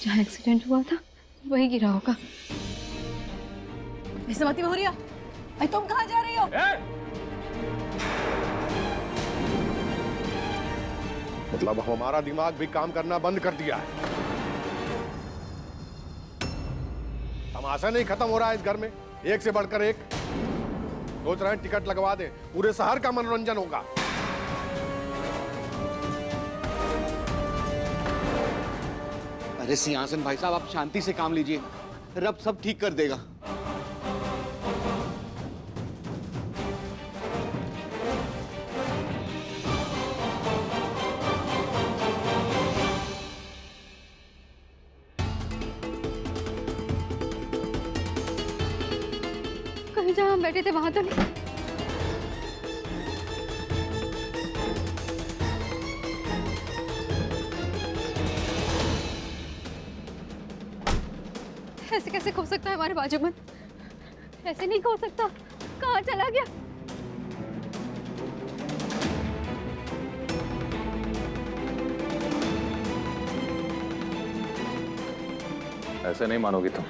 जहाँ एक्सीडेंट हुआ था वही गिरा होगा। विसमती बहुरिया, तुम कहाँ जा रही हो? मतलब हमारा दिमाग भी काम करना बंद कर दिया है। तमाशा नहीं खत्म हो रहा है इस घर में, एक से बढ़कर एक। सोच रहे हैं टिकट लगवा दे, पूरे शहर का मनोरंजन होगा। अरे सिंहासन भाई साहब, आप शांति से काम लीजिए, रब सब ठीक कर देगा। कहीं जहाँ हम बैठे थे वहां तो नहीं? ऐसे कैसे खो सकता है हमारे बाजूबंद? ऐसे नहीं खो सकता। कहाँ चला गया? ऐसे नहीं मानोगी तुम।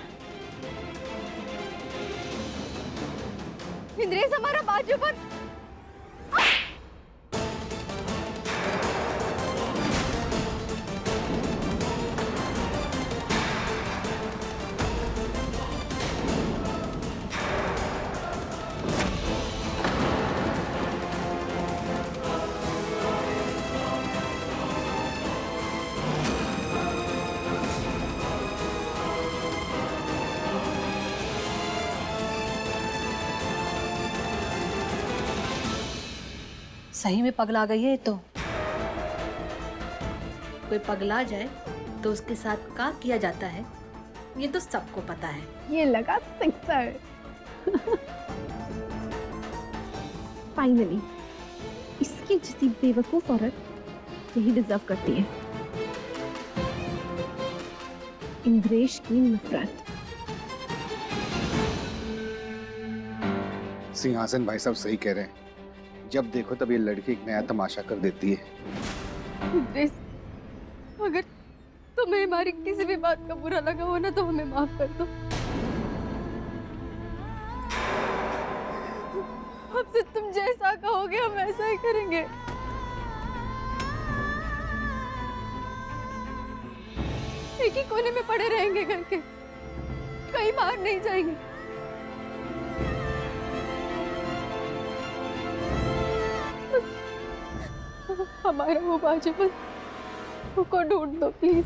इंद्रेश, हमारा बाजूबंद। सही में पगला गई है तो। कोई पगला जाए तो उसके साथ क्या किया जाता है ये तो सबको पता है। ये लगा सिक्सर। फाइनली इसकी जैसी बेवकूफ औरत यही डिजर्व करती है। इंद्रेश की नफरत। सिंहासन भाई साहब सही कह रहे हैं, जब देखो तब ये लड़की एक नया तमाशा कर देती है। इंद्रेश, अगर तुम्हें हमारी किसी भी बात का बुरा लगा हो ना तो हमें माफ कर दो। अब से तुम जैसा कहोगे हम ऐसा ही करेंगे। एक ही कोने में पड़े रहेंगे घर के, कहीं बाहर नहीं जाएंगे। हमारा वो बाजूबंद को ढूंढ दो प्लीज।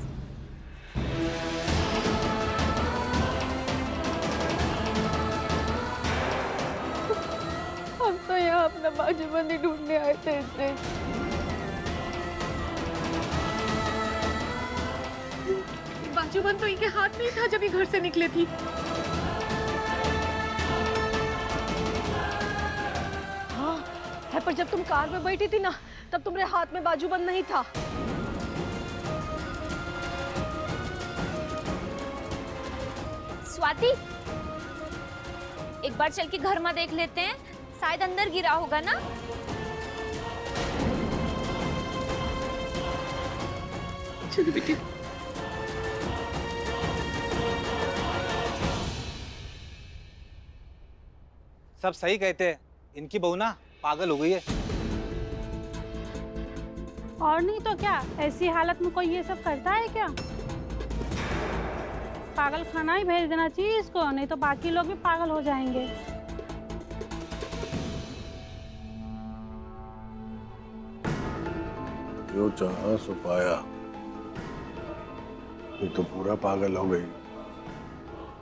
हम तो यहाँ अपना बाजूबंद ही ढूंढने आए थे। बाजूबंद तो इनके हाथ में ही था जब ये घर से निकले थी। हाँ है, पर जब तुम कार में बैठी थी ना तब तुम्हारे हाथ में बाजूबंद नहीं था। स्वाति, एक बार चल के घर में देख लेते हैं, शायद अंदर गिरा होगा ना। चलो बेटी। सब सही कहते हैं, इनकी बहू ना पागल हो गई है। और नहीं तो क्या, ऐसी हालत में कोई ये सब करता है क्या? पागल खाना ही भेज देना चाहिए इसको, नहीं तो बाकी लोग भी पागल हो जाएंगे। जो चाहा सो पाया। ये तो पूरा पागल हो गई।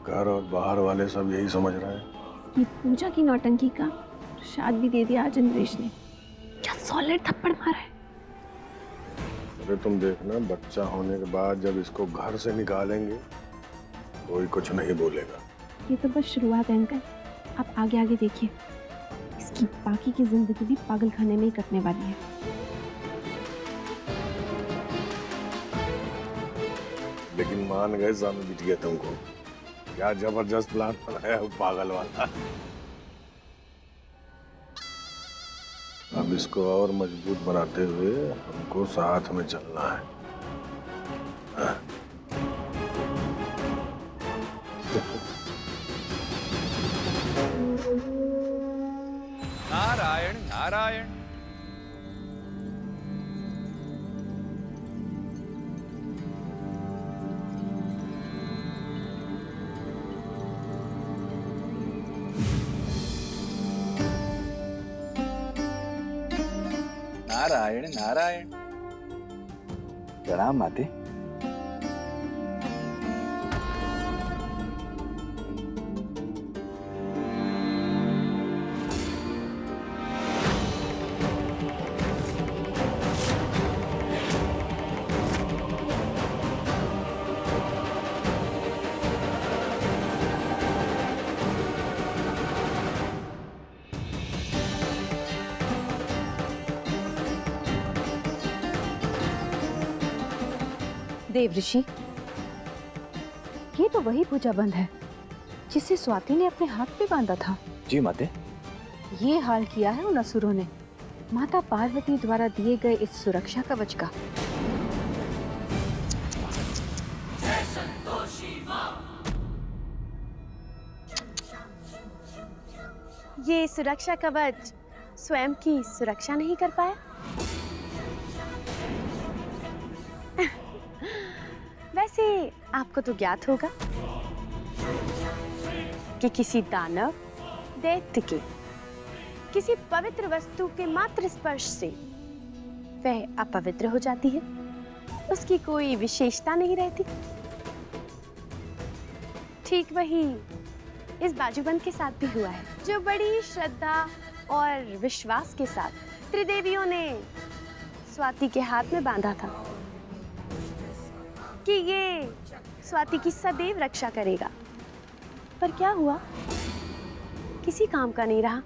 घर और बाहर वाले सब यही समझ रहे हैं। ये पूजा की नौटंकी का प्रसाद भी दे दिया आज इंद्रेश ने। क्या सॉलिड थप्पड़ मारा है। अरे तुम देखना, बच्चा होने के बाद जब इसको घर से निकालेंगे कोई कुछ नहीं बोलेगा। ये तो बस शुरुआत है अंकल, आप आगे आगे देखिए। इसकी बाकी की जिंदगी भी पागल खाने में ही कटने वाली है। लेकिन मान गए सामने बिटिया तुमको, क्या जबरदस्त प्लान बनाया वो पागल वाला। अब इसको और मजबूत बनाते हुए हमको साथ में चलना है। हाँ। नारायण नारायण। नारायण नारायण। प्रणाम माते। देव ऋषि, ये तो वही पूजा बंद है जिसे स्वाति ने अपने हाथ पे बांधा था। जी माते। ये हाल किया है उन असुरों ने माता पार्वती द्वारा दिए गए इस सुरक्षा कवच का। ये सुरक्षा कवच स्वयं की सुरक्षा नहीं कर पाया। वैसे आपको तो ज्ञात होगा कि किसी दानव दैत्य के किसी पवित्र वस्तु के मात्र स्पर्श से वह अपवित्र हो जाती है, उसकी कोई विशेषता नहीं रहती। ठीक वही इस बाजूबंद के साथ भी हुआ है, जो बड़ी श्रद्धा और विश्वास के साथ त्रिदेवियों ने स्वाति के हाथ में बांधा था कि ये स्वाति की सदैव रक्षा करेगा। पर क्या हुआ? किसी काम का नहीं रहा,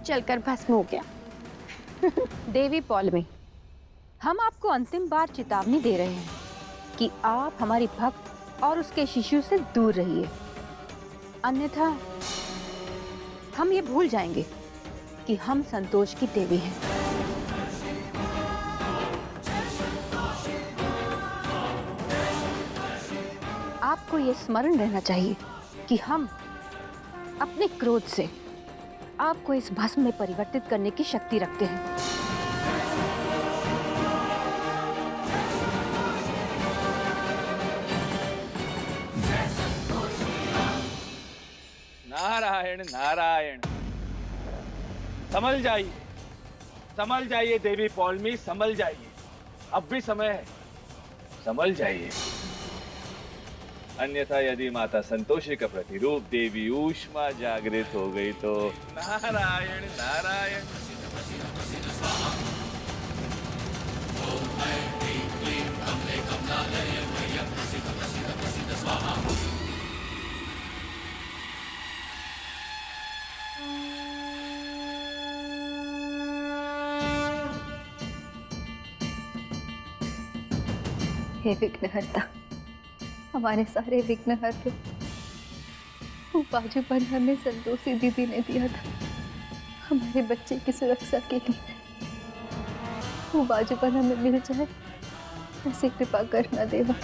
चलकर भस्म हो गया। देवी पौलमी, हम आपको अंतिम बार चेतावनी दे रहे हैं कि आप हमारी भक्त और उसके शिशु से दूर रहिए, अन्यथा हम ये भूल जाएंगे कि हम संतोष की देवी हैं। आपको ये स्मरण रहना चाहिए कि हम अपने क्रोध से आपको इस भस्म में परिवर्तित करने की शक्ति रखते हैं। नारायण नारायण। संभल जाइए देवी पौलमी, संभल जाइए, अब भी समय है, संभल जाइए। अन्यथा यदि माता संतोषी का प्रतिरूप देवी ऊष्मा जागृत हो गई तो नारायण नारायण। हे विघ्नहर्ता, हमारे सारे विघ्न हर लो। वो बाजूबंद हमें संतोषी दीदी ने दिया था हमारे बच्चे की सुरक्षा के लिए। वो बाजूबंद हमें मिल जाए, ऐसे कृपा करना देवा।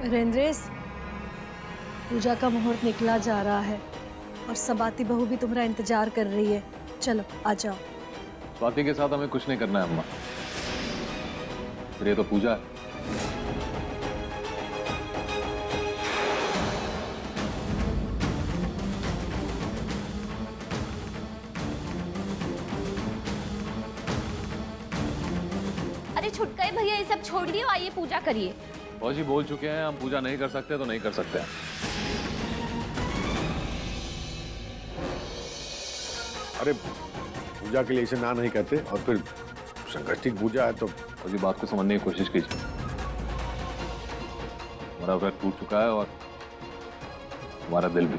रेंद्रेस, पूजा का मुहूर्त निकला जा रहा है और सबाती बहू भी तुम्हारा इंतजार कर रही है। चलो आ जाओ। स्वाति के साथ हमें कुछ नहीं करना है अम्मा, फिर ये तो पूजा है। अरे छुटकाई भैया, ये सब छोड़िए, आइए पूजा करिए। फौजी बोल चुके हैं, हम पूजा नहीं कर सकते तो नहीं कर सकते। अरे पूजा के लिए इसे ना नहीं कहते, और फिर संगठित पूजा है तो फौजी बात को समझने की कोशिश कीजिए। हमारा व्रत टूट चुका है और हमारा दिल भी।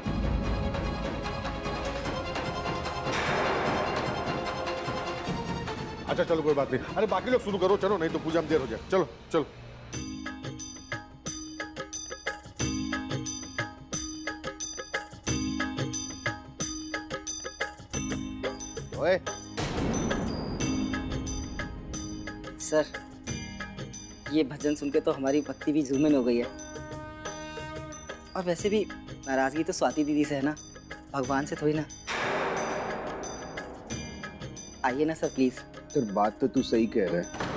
अच्छा चलो कोई बात नहीं, अरे बाकी लोग शुरू करो, चलो नहीं तो पूजा में देर हो जाए। चलो चलो। ओए सर, ये भजन सुन के तो हमारी भक्ति भी झूमिन हो गई है। और वैसे भी नाराजगी तो स्वाति दीदी से है ना, भगवान से थोड़ी ना। आइए ना सर प्लीज। तो बात तो तू सही कह रहा है।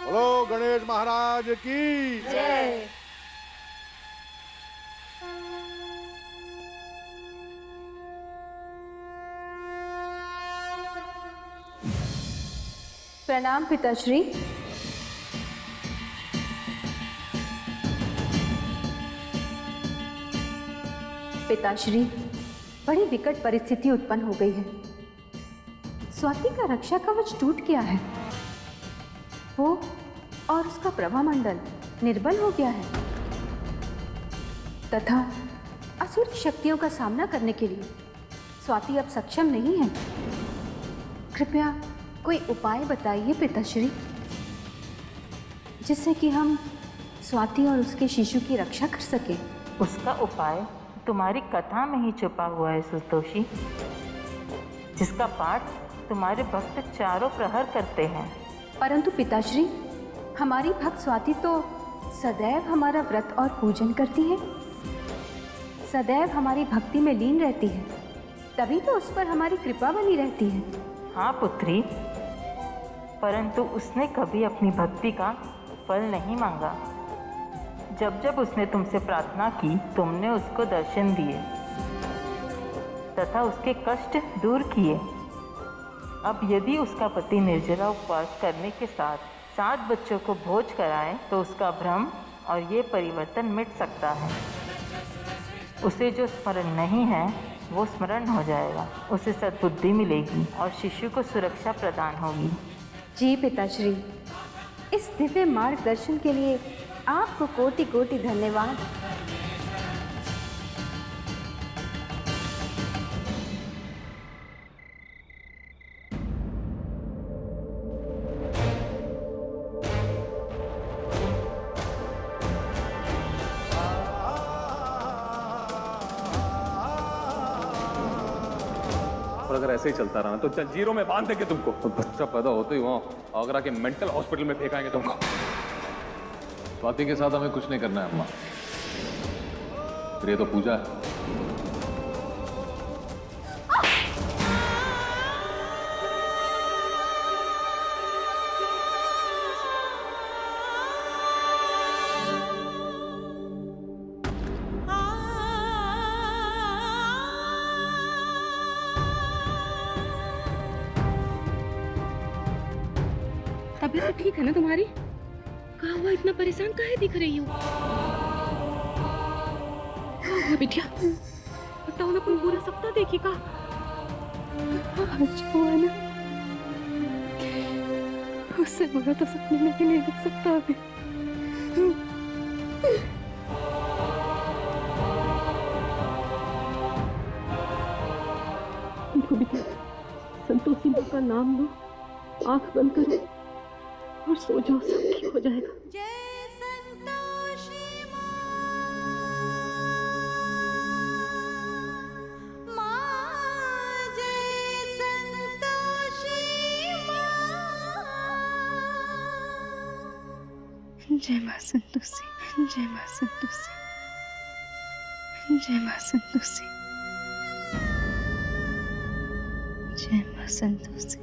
बोलो गणेश महाराज की जय। प्रणाम पिताश्री। पिताश्री, बड़ी विकट परिस्थिति उत्पन्न हो गई है। स्वाति का रक्षा कवच टूट गया है। वो और उसका प्रभामंडल निर्बल हो गया है तथा असुर शक्तियों का सामना करने के लिए स्वाति अब सक्षम नहीं है। कृपया कोई उपाय बताइए पिताश्री, जिससे कि हम स्वाति और उसके शिशु की रक्षा कर सकें। उसका उपाय तुम्हारी कथा में ही छुपा हुआ है सुतोषी, जिसका पाठ तुम्हारे भक्त चारों प्रहर करते हैं। परंतु पिताश्री, हमारी भक्त स्वाति तो सदैव हमारा व्रत और पूजन करती है, सदैव हमारी भक्ति में लीन रहती है, तभी तो उस पर हमारी कृपा बनी रहती है। हाँ पुत्री, परंतु उसने कभी अपनी भक्ति का फल नहीं मांगा। जब जब उसने तुमसे प्रार्थना की, तुमने उसको दर्शन दिए तथा उसके कष्ट दूर किए। अब यदि उसका पति निर्जला उपवास करने के साथ 7 बच्चों को भोज कराए तो उसका भ्रम और ये परिवर्तन मिट सकता है। उसे जो स्मरण नहीं है वो स्मरण हो जाएगा, उसे सद्बुद्धि मिलेगी और शिशु को सुरक्षा प्रदान होगी। जी पिताश्री, इस दिव्य मार्गदर्शन के लिए आपको कोटि कोटि धन्यवाद। और अगर ऐसे ही चलता रहा ना तो जंजीरों में बांध देंगे तुमको, तो बच्चा पैदा होते ही वहां आगरा के मेंटल हॉस्पिटल में फेंकाएंगे तुमको। स्वाति के साथ हमें कुछ नहीं करना है अम्मा, फिर ये तो पूजा है। तबीयत तो ठीक है ना तुम्हारी? कहाँ हुआ, इतना परेशान काहे दिख रही हो? कहाँ हुआ बिटिया? बताओ ना, कोई बुरा सपना देखी का? आज हुआ ना, उससे बुरा तो सपने में भी नहीं दिख सकता अभी। देखो बिटिया, संतोषी माँ का नाम लो, आंख बंद करो और सो जाओ, सब ठीक हो जाएगा। जय माँ संतोषी, जय माँ संतोषी, जय माँ संतोषी, जय माँ संतोषी।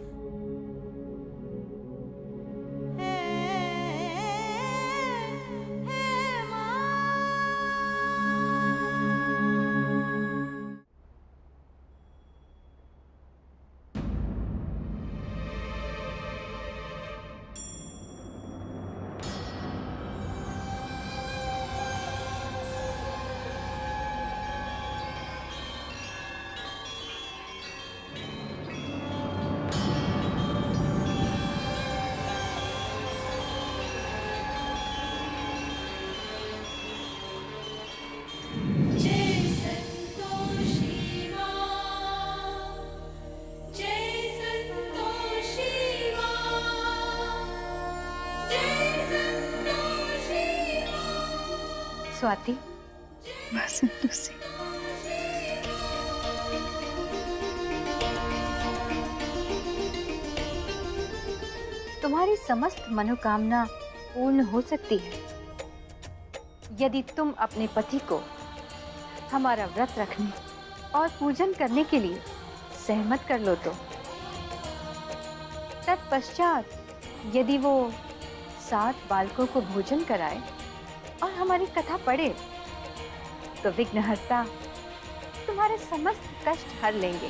स्वाति, माँ संतोषी, तुम्हारी समस्त मनोकामना पूर्ण हो सकती है यदि तुम अपने पति को हमारा व्रत रखने और पूजन करने के लिए सहमत कर लो तो। तत्पश्चात यदि वो 7 बालकों को भोजन कराए और हमारी कथा पढ़े तो विघ्नहर्ता तुम्हारे समस्त कष्ट हर लेंगे।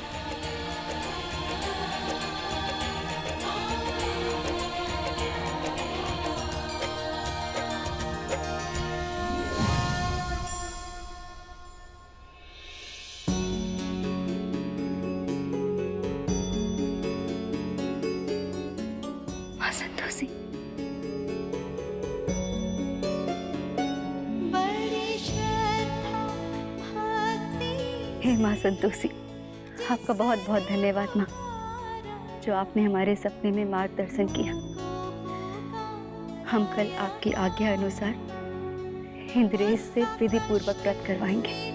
माँ संतोषी, हे माँ संतोषी, आपका बहुत बहुत धन्यवाद माँ, जो आपने हमारे सपने में मार्गदर्शन किया। हम कल आपकी आज्ञा अनुसार इंद्रेश से विधि पूर्वक व्रत करवाएंगे।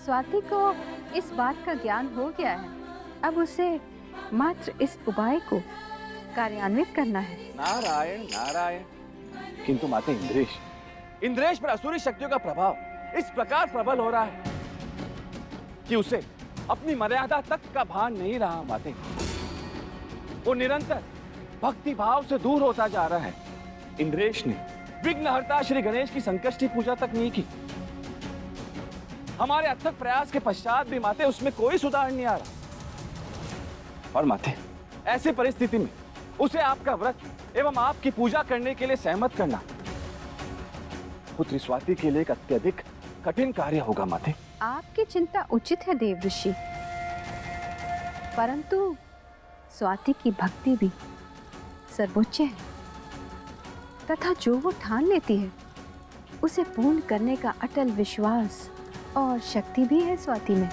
स्वाति को इस बात का ज्ञान हो गया है, अब उसे मात्र इस उपाय को कार्यान्वित करना है। नारायण नारायण। किंतु माते इंद्रेश पर असुरी शक्तियों का प्रभाव इस प्रकार प्रबल हो रहा है कि उसे अपनी मर्यादा तक का भान नहीं रहा माते। वो निरंतर भक्ति भाव से दूर होता जा रहा है। इंद्रेश ने विघ्नहर्ता श्री गणेश की संकष्टी पूजा तक नहीं की। हमारे अथक प्रयास के पश्चात भी माते उसमें कोई सुधार नहीं आ रहा। और माते, ऐसी परिस्थिति में उसे आपका व्रत एवं आपकी पूजा करने के लिए सहमत करना पुत्री स्वाति के लिए एक अत्यधिक कठिन कार्य होगा माते। आपकी चिंता उचित है देव ऋषि, परंतु स्वाति की भक्ति भी सर्वोच्च है तथा जो वो ठान लेती है उसे पूर्ण करने का अटल विश्वास और शक्ति भी है स्वाति में।